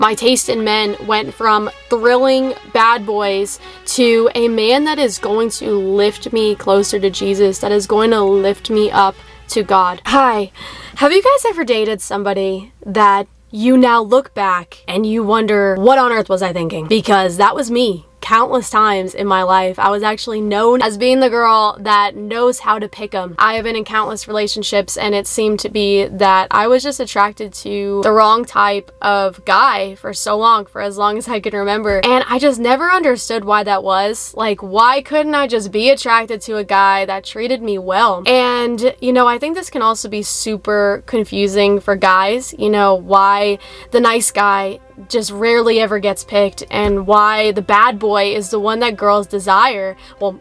My taste in men went from thrilling bad boys to a man that is going to lift me closer to Jesus, that is going to lift me up to God. Hi, have you guys ever dated somebody that you now look back and you wonder, what on earth was I thinking? Because that was me. Countless times in my life, I was actually known as being the girl that knows how to pick them. I have been in countless relationships, and it seemed to be that I was just attracted to the wrong type of guy for so long, for as long as I can remember. And I just never understood why that was. Like, why couldn't I just be attracted to a guy that treated me well? And, you know, I think this can also be super confusing for guys, you know, why the nice guy just rarely ever gets picked, and why the bad boy is the one that girls desire. Well,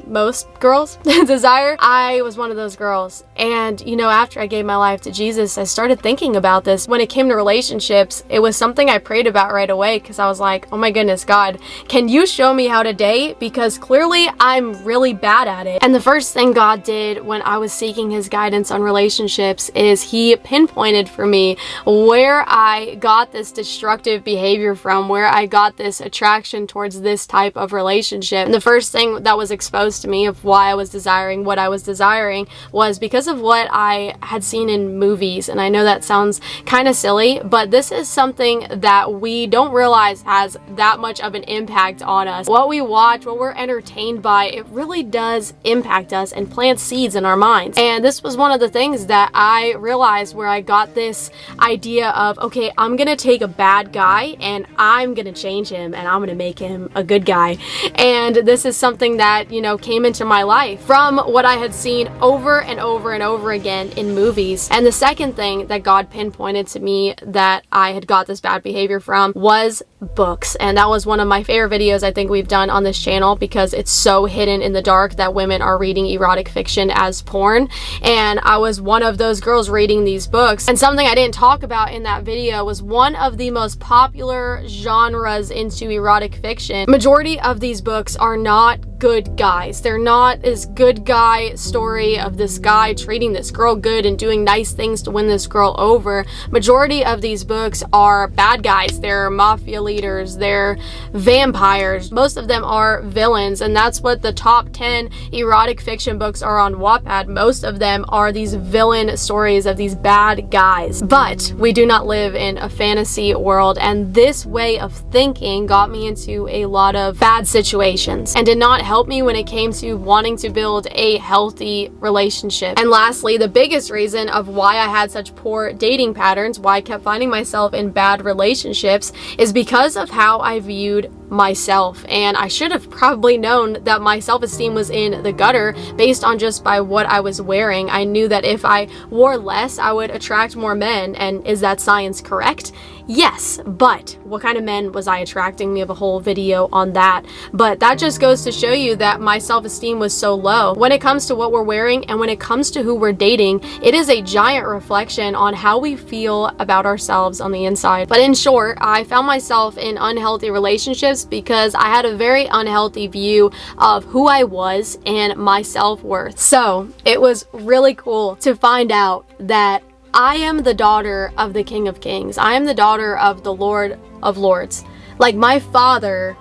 most girls desire. I was one of those girls. And, you know, after I gave my life to Jesus, I started thinking about this. When it came to relationships, it was something I prayed about right away, because I was like, oh my goodness, God, can you show me how to date? Because clearly I'm really bad at it. And the first thing God did when I was seeking his guidance on relationships is he pinpointed for me where I got this destructive behavior from, where I got this attraction towards this type of relationship. And the first thing that was exposed to me of why I was desiring what I was desiring was because of what I had seen in movies. And I know that sounds kind of silly, but this is something that we don't realize has that much of an impact on us. What we watch, what we're entertained by, it really does impact us and plant seeds in our minds. And this was one of the things that I realized, where I got this idea of, okay, I'm gonna take a bad guy and I'm gonna change him and I'm gonna make him a good guy. And this is something that, you know, came into my life from what I had seen over and over and over again in movies. And the second thing that God pinpointed to me that I had got this bad behavior from was books. And that was one of my favorite videos I think we've done on this channel, because it's so hidden in the dark that women are reading erotic fiction as porn. And I was one of those girls reading these books. And something I didn't talk about in that video was one of the most popular genres into erotic fiction. Majority of these books are not good guys. They're not this good guy story of this guy treating this girl good and doing nice things to win this girl over. Majority of these books are bad guys. They're mafia leaders. They're vampires. Most of them are villains, and that's what the top 10 erotic fiction books are on Wattpad. Most of them are these villain stories of these bad guys. But we do not live in a fantasy world, and this way of thinking got me into a lot of bad situations and did not help me when it came to wanting to build a healthy relationship. And lastly, the biggest reason of why I had such poor dating patterns, why I kept finding myself in bad relationships, is because of how I viewed myself. And I should have probably known that my self-esteem was in the gutter based on just by what I was wearing. I knew that if I wore less, I would attract more men. And is that science correct? Yes, but what kind of men was I attracting? We have a whole video on that. But that just goes to show you that my self-esteem was so low. When it comes to what we're wearing and when it comes to who we're dating, it is a giant reflection on how we feel about ourselves on the inside. But in short, I found myself in unhealthy relationships because I had a very unhealthy view of who I was and my self-worth. So it was really cool to find out that I am the daughter of the King of Kings. I am the daughter of the Lord of Lords. Like, my father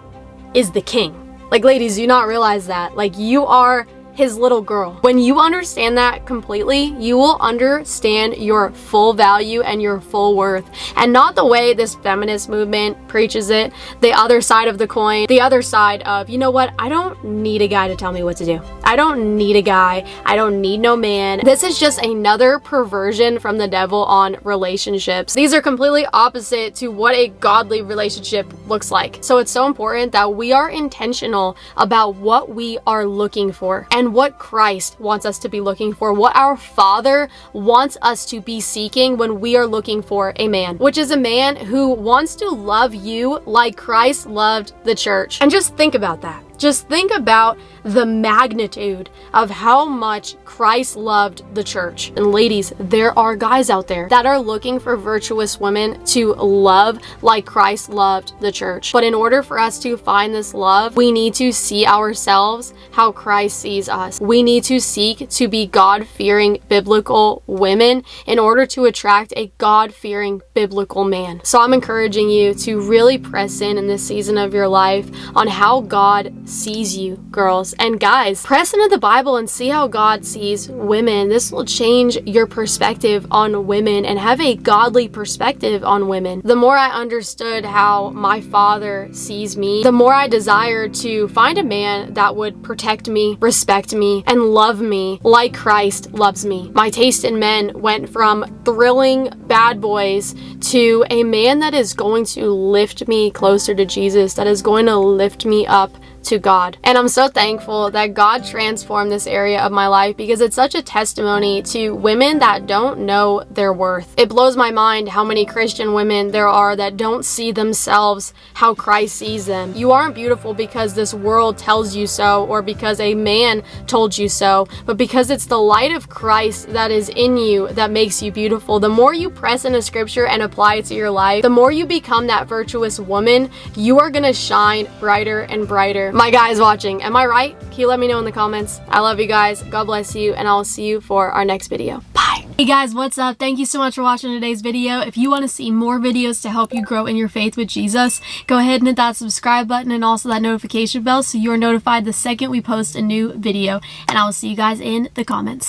is the king. Like, ladies, do you not realize that? Like, you are his little girl. When you understand that completely, you will understand your full value and your full worth, and not the way this feminist movement preaches it, the other side of the coin, the other side of, you know what, I don't need a guy to tell me what to do. I don't need a guy. I don't need no man. This is just another perversion from the devil on relationships. These are completely opposite to what a godly relationship looks like. So it's so important that we are intentional about what we are looking for and what Christ wants us to be looking for, what our Father wants us to be seeking when we are looking for a man, which is a man who wants to love you like Christ loved the church. And just think about that. Just think about the magnitude of how much Christ loved the church. And ladies, there are guys out there that are looking for virtuous women to love like Christ loved the church. But in order for us to find this love, we need to see ourselves how Christ sees us. We need to seek to be God-fearing biblical women in order to attract a God-fearing biblical man. So I'm encouraging you to really press in this season of your life on how God sees you, girls. And guys, press into the Bible and see how God sees women. This will change your perspective on women and have a godly perspective on women. The more I understood how my Father sees me, the more I desired to find a man that would protect me, respect me, and love me like Christ loves me. My taste in men went from thrilling bad boys to a man that is going to lift me closer to Jesus, that is going to lift me up to God. And I'm so thankful that God transformed this area of my life because it's such a testimony to women that don't know their worth. It blows my mind how many Christian women there are that don't see themselves how Christ sees them. You aren't beautiful because this world tells you so or because a man told you so, but because it's the light of Christ that is in you that makes you beautiful. The more you press into scripture and apply it to your life, the more you become that virtuous woman, you are gonna shine brighter and brighter. My guys watching, am I right? Can you let me know in the comments? I love you guys. God bless you, and I'll see you for our next video. Bye. Hey guys, what's up? Thank you so much for watching today's video. If you want to see more videos to help you grow in your faith with Jesus, go ahead and hit that subscribe button and also that notification bell so you're notified the second we post a new video. And I will see you guys in the comments.